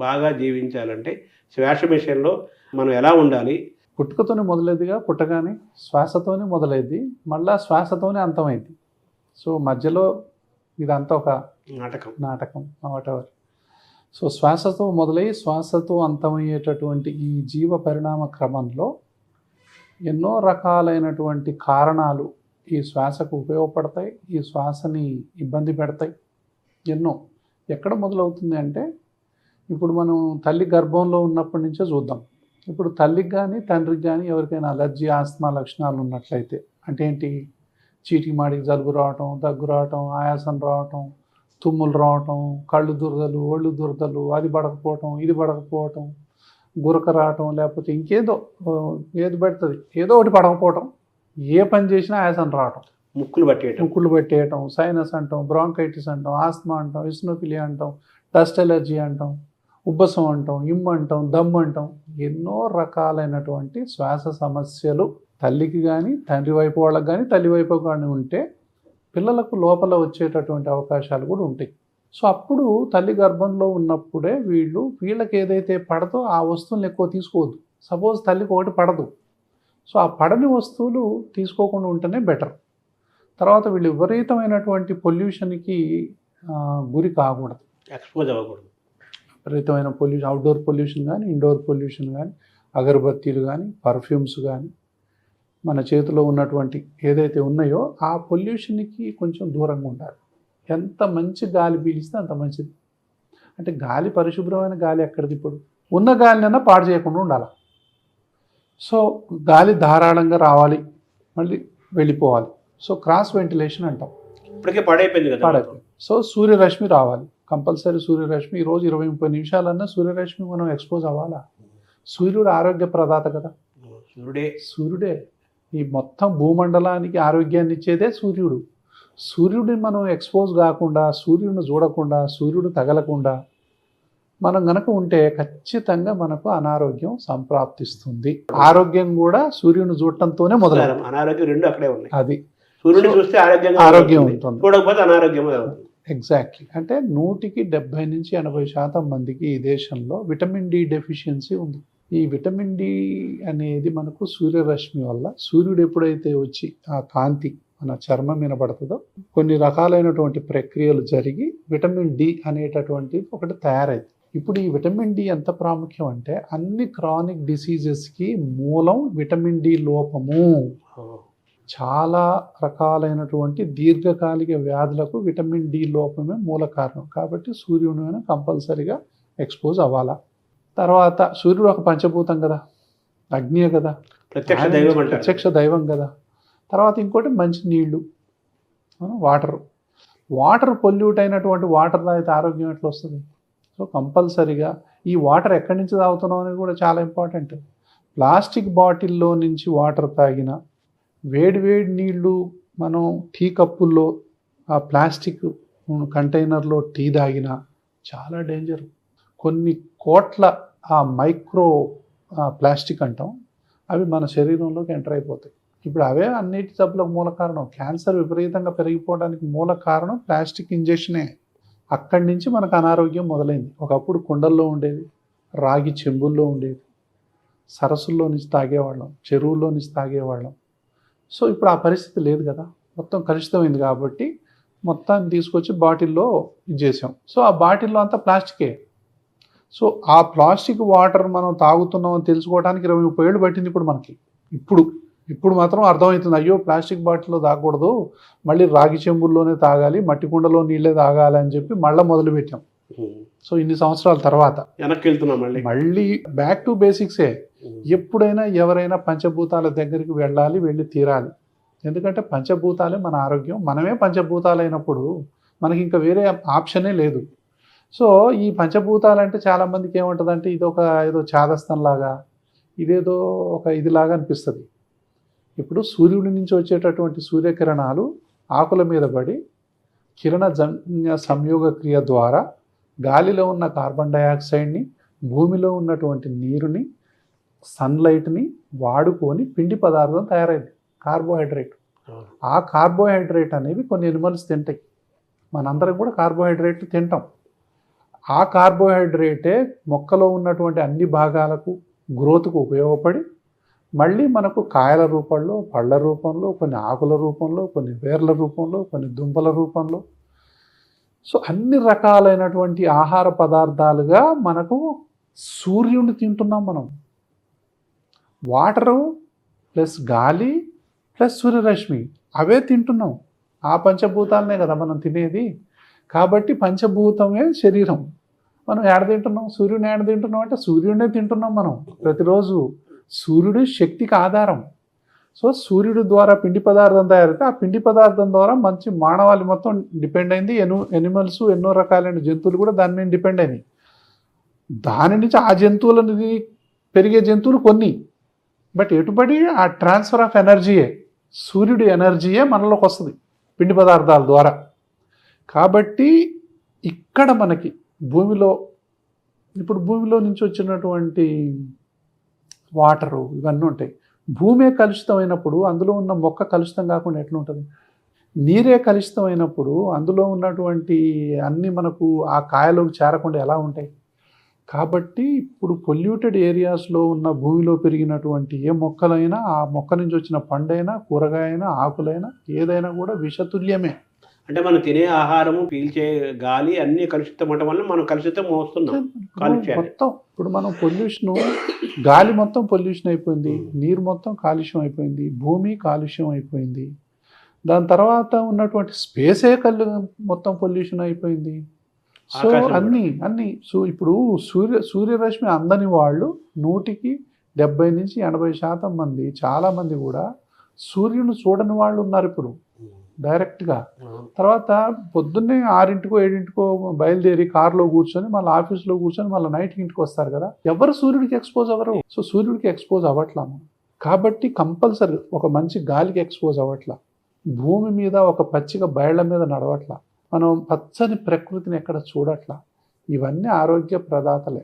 బాగా జీవించాలంటే శ్వాస విషయంలో మనం ఎలా ఉండాలి? పుట్టుకతోనే మొదలైద్దిగా, పుట్టగానే శ్వాసతోనే మొదలైద్ది, మళ్ళా శ్వాసతోనే అంతమైద్ది. సో మధ్యలో ఇదంతా ఒక నాటకం వాటెవర్. సో శ్వాసతో మొదలై శ్వాసతో అంతమయ్యేటటువంటి ఈ జీవ పరిణామ క్రమంలో ఎన్నో రకాలైనటువంటి కారణాలు ఈ శ్వాసకు ఉపయోగపడతాయి, ఈ శ్వాసని ఇబ్బంది పెడతాయి. ఎన్నో. ఎక్కడ మొదలవుతుంది అంటే, ఇప్పుడు మనం తల్లి గర్భంలో ఉన్నప్పటి నుంచే చూద్దాం. ఇప్పుడు తల్లికి కానీ తండ్రికి కానీ ఎవరికైనా అలర్జీ, ఆస్తమా లక్షణాలు ఉన్నట్లయితే, అంటే ఏంటి, చీటికి మాడికి జలుబు రావటం, దగ్గు రావటం, ఆయాసం రావటం, తుమ్ములు రావటం, కళ్ళు దురదలు, ఒళ్ళు దురదలు, అది పడకపోవటం, ఇది పడకపోవటం, గురక రావటం, లేకపోతే ఇంకేదో ఏది పెడుతుంది, ఏదో ఒకటి పడకపోవటం, ఏ పని చేసినా ఆయాసం రావటం, ముక్కులు పెట్టేయటం, సైనస్ అంటాం, బ్రాంకైటిస్ అంటాం, ఆస్తమా అంటాం, ఇస్నోఫిలియా అంటాం, డస్ట్ ఎలర్జీ అంటాం, ఉబ్బసం అంటాం, అంటాం, దమ్ అంటాం, ఎన్నో రకాలైనటువంటి శ్వాస సమస్యలు తల్లికి కానీ తండ్రి వైపు వాళ్ళకి కానీ తల్లి వైపు కానీ ఉంటే పిల్లలకు లోపల వచ్చేటటువంటి అవకాశాలు కూడా ఉంటాయి. సో అప్పుడు తల్లి గర్భంలో ఉన్నప్పుడే వీళ్ళకి ఏదైతే పడదో ఆ వస్తువులను ఎక్కువ తీసుకోవద్దు. సపోజ్ తల్లికి ఒకటి పడదు, సో ఆ పడని వస్తువులు తీసుకోకుండా ఉంటేనే బెటర్. తర్వాత వీళ్ళు విపరీతమైనటువంటి పొల్యూషన్కి గురి కాకూడదు, ఎక్స్పోజ్ అవ్వకూడదు. విపరీతమైన పొల్యూషన్, అవుట్డోర్ పొల్యూషన్ కానీ ఇండోర్ పొల్యూషన్ కానీ, అగరబత్తీలు కానీ, పర్ఫ్యూమ్స్ కానీ, మన చేతిలో ఉన్నటువంటి ఏదైతే ఉన్నాయో ఆ పొల్యూషన్కి కొంచెం దూరంగా ఉండాలి. ఎంత మంచి గాలి పీలిస్తే అంత మంచిది. అంటే గాలి, పరిశుభ్రమైన గాలి ఎక్కడిది, ఇప్పుడు ఉన్న గాలినైనా పాడు చేయకుండా ఉండాలి. సో గాలి ధారాళంగా రావాలి, మళ్ళీ వెళ్ళిపోవాలి. సో క్రాస్ వెంటిలేషన్ అంటాం. ఇప్పటికే పాడైపోయింది కదా. సో సూర్యరశ్మి రావాలి, కంపల్సరీ సూర్యరశ్మి. ఈరోజు 20-30 నిమిషాలన్నా సూర్యరశ్మి మనం ఎక్స్పోజ్ అవ్వాలా. సూర్యుడు ఆరోగ్య ప్రదాత కదా. సూర్యుడే ఈ మొత్తం భూమండలానికి ఆరోగ్యాన్ని ఇచ్చేదే సూర్యుడు. సూర్యుడిని మనం ఎక్స్పోజ్ కాకుండా, సూర్యుడిని చూడకుండా, సూర్యుడు తగలకుండా మనం గనక ఉంటే ఖచ్చితంగా మనకు అనారోగ్యం సంప్రాప్తిస్తుంది. ఆరోగ్యం కూడా సూర్యుని చూడటంతోనే మొదలవుతుంది. అనారోగ్యం రెండు అక్కడే ఉన్నాయి. అది సూర్యుడిని చూస్తే ఆరోగ్యం ఉంటుంది, చూడకపోతే అనారోగ్యం. ఎగ్జాక్ట్లీ. అంటే 100కి 70-80% మందికి ఈ దేశంలో విటమిన్ డి డెఫిషియన్సీ ఉంది. ఈ విటమిన్ డి అనేది మనకు సూర్యరశ్మి వల్ల, సూర్యుడు ఎప్పుడైతే వచ్చి ఆ కాంతి మన చర్మం మీద పడుతుందో కొన్ని రకాలైనటువంటి ప్రక్రియలు జరిగి విటమిన్ డి అనేటటువంటిది ఒకటి తయారైంది. ఇప్పుడు ఈ విటమిన్ డి ఎంత ప్రాముఖ్యం అంటే, అన్ని క్రానిక్ డిసీజెస్కి మూలం విటమిన్ డి లోపము. చాలా రకాలైనటువంటి దీర్ఘకాలిక వ్యాధులకు విటమిన్ డి లోపమే మూల కారణం. కాబట్టి సూర్యుని కంపల్సరిగా ఎక్స్పోజ్ అవ్వాలా. తర్వాత సూర్యుడు ఒక పంచభూతం కదా, అగ్నియే కదా, ప్రత్యక్ష దైవం కదా. తర్వాత ఇంకోటి మంచి నీళ్లు, వాటర్ పొల్యూట్ అయినటువంటి వాటర్ తాగితే ఆరోగ్యం ఎట్లా వస్తుంది? సో కంపల్సరిగా ఈ వాటర్ ఎక్కడి నుంచి తాగుతున్నాం అనేది కూడా చాలా ఇంపార్టెంట్. ప్లాస్టిక్ బాటిల్లో నుంచి వాటర్ తాగిన, వేడి నీళ్ళు మనం టీ కప్పుల్లో ఆ ప్లాస్టిక్ కంటైనర్లో టీ తాగిన చాలా డేంజర్. కొన్ని కోట్ల ఆ మైక్రో ప్లాస్టిక్ అంటాం, అవి మన శరీరంలోకి ఎంటర్ అయిపోతాయి. ఇప్పుడు అవే అన్నిటి జబ్బులకు మూల కారణం. క్యాన్సర్ విపరీతంగా పెరిగిపోవడానికి మూల కారణం ప్లాస్టిక్ ఇంజెక్షనే. అక్కడి నుంచి మనకు అనారోగ్యం మొదలైంది. ఒకప్పుడు కుండల్లో ఉండేది, రాగి చెంబుల్లో ఉండేది, సరస్సుల్లో నుంచి తాగేవాళ్ళం, చెరువుల్లో నుంచి తాగేవాళ్ళం. సో ఇప్పుడు ఆ పరిస్థితి లేదు కదా, మొత్తం కలుషితమైంది. కాబట్టి మొత్తాన్ని తీసుకొచ్చి బాటిల్లో ఇచ్చేసాం. సో ఆ బాటిల్లో అంతా ప్లాస్టికే. సో ఆ ప్లాస్టిక్ వాటర్ మనం తాగుతున్నామని తెలుసుకోవడానికి 20-30 ఏళ్ళు పట్టింది ఇప్పుడు మనకి. ఇప్పుడు మాత్రం అర్థమవుతుంది, అయ్యో ప్లాస్టిక్ బాటిల్లో తాగకూడదు, మళ్ళీ రాగి చెంబుల్లోనే తాగాలి, మట్టి కుండలో నీళ్ళే తాగాలి అని చెప్పి మళ్ళీ మొదలుపెట్టాం. సో ఇన్ని సంవత్సరాల తర్వాత వెనక్కి వెళ్తున్నాం, మళ్ళీ బ్యాక్ టు బేసిక్సే. ఎప్పుడైనా ఎవరైనా పంచభూతాల దగ్గరికి వెళ్ళి తీరాలి. ఎందుకంటే పంచభూతాలే మన ఆరోగ్యం. మనమే పంచభూతాలు అయినప్పుడు మనకి ఇంకా వేరే ఆప్షనే లేదు. సో ఈ పంచభూతాలు అంటే చాలామందికి ఏముంటుందంటే, ఏదో చాదస్తంలాగా, ఇదేదో ఒక ఇదిలాగా అనిపిస్తుంది. ఇప్పుడు సూర్యుడి నుంచి వచ్చేటటువంటి సూర్యకిరణాలు ఆకుల మీద పడి కిరణజన్య సంయోగ క్రియ ద్వారా గాలిలో ఉన్న కార్బన్ డైఆక్సైడ్ని, భూమిలో ఉన్నటువంటి నీరుని, సన్లైట్ని వాడుకొని పిండి పదార్థం తయారైంది, కార్బోహైడ్రేట్. ఆ కార్బోహైడ్రేట్ అనేవి కొన్ని ఎనిమల్స్ తింటాయి. మనందరం కూడా కార్బోహైడ్రేట్లు తింటాం. ఆ కార్బోహైడ్రేటే మొక్కలో ఉన్నటువంటి అన్ని భాగాలకు గ్రోత్కు ఉపయోగపడి మళ్ళీ మనకు కాయల రూపంలో, పళ్ళ రూపంలో, కొన్ని ఆకుల రూపంలో, కొన్ని వేర్ల రూపంలో, కొన్ని దుంపల రూపంలో, సో అన్ని రకాలైనటువంటి ఆహార పదార్థాలుగా మనకు సూర్యుడిని తింటున్నాం మనం. వాటరు ప్లస్ గాలి ప్లస్ సూర్యరశ్మి అవే తింటున్నాం. ఆ పంచభూతాలనే కదా మనం తినేది. కాబట్టి పంచభూతమే శరీరం. మనం ఏడ తింటున్నాం? సూర్యుని ఏడ తింటున్నాం అంటే సూర్యుడినే తింటున్నాం మనం ప్రతిరోజు. సూర్యుడు శక్తికి ఆధారం. సో సూర్యుడి ద్వారా పిండి పదార్థం తయారైతే ఆ పిండి పదార్థం ద్వారా మంచి మానవాళి మొత్తం డిపెండ్ అయింది. ఎనిమల్స్ ఎన్నో రకాలైన జంతువులు కూడా దాని మీద డిపెండ్ అయినాయి. దాని నుంచి ఆ జంతువులని పెరిగే జంతువులు కొన్ని, బట్ ఎటుబడి ఆ ట్రాన్స్ఫర్ ఆఫ్ ఎనర్జీయే, సూర్యుడి ఎనర్జీయే మనలోకి వస్తుంది పిండి పదార్థాల ద్వారా. కాబట్టి ఇక్కడ మనకి భూమిలో ఇప్పుడు భూమిలో నుంచి వచ్చినటువంటి వాటరు ఇవన్నీ ఉంటాయి. భూమే కలుషితమైనప్పుడు అందులో ఉన్న మొక్క కలుషితం కాకుండా ఎట్లుంటుంది? నీరే కలుషితమైనప్పుడు అందులో ఉన్నటువంటి అన్నీ మనకు ఆ కాయలోకి చేరకుండా ఎలా ఉంటాయి? కాబట్టి ఇప్పుడు పొల్యూటెడ్ ఏరియాస్లో ఉన్న భూమిలో పెరిగినటువంటి ఏ మొక్కలైనా, ఆ మొక్క నుంచి వచ్చిన పండైనా, కూరగాయ అయినా, ఆకులైనా ఏదైనా కూడా విషతుల్యమే. అంటే మనం తినే ఆహారము, పీల్చే గాలి అన్నీ కలుషితం అవడం వల్ల మనం కలుషితం మోస్తున్నాం. మొత్తం ఇప్పుడు మనం పొల్యూషన్, గాలి మొత్తం పొల్యూషన్ అయిపోయింది, నీరు మొత్తం కాలుష్యం అయిపోయింది, భూమి కాలుష్యం అయిపోయింది, దాని తర్వాత ఉన్నటువంటి స్పేసే మొత్తం పొల్యూషన్ అయిపోయింది. సో అన్నీ సో ఇప్పుడు సూర్యరశ్మి అందని వాళ్ళు 100కి 70 నుంచి 80% మంది, చాలామంది కూడా సూర్యుని చూడని వాళ్ళు ఉన్నారు ఇప్పుడు డైరెక్ట్గా. తర్వాత పొద్దున్నే 6కో 7కో బయలుదేరి కారులో కూర్చొని మళ్ళీ ఆఫీస్లో కూర్చొని మళ్ళీ నైట్కి ఇంటికి వస్తారు కదా. ఎవరు సూర్యుడికి ఎక్స్పోజ్ అవ్వరు. సో సూర్యుడికి ఎక్స్పోజ్ అవ్వట్లా. కాబట్టి కంపల్సరీ ఒక మంచి గాలికి ఎక్స్పోజ్ అవ్వట్లా, భూమి మీద ఒక పచ్చిక బయళ్ళ మీద నడవట్లా, మనం పచ్చని ప్రకృతిని ఎక్కడ చూడట్లా. ఇవన్నీ ఆరోగ్య ప్రదాతలే.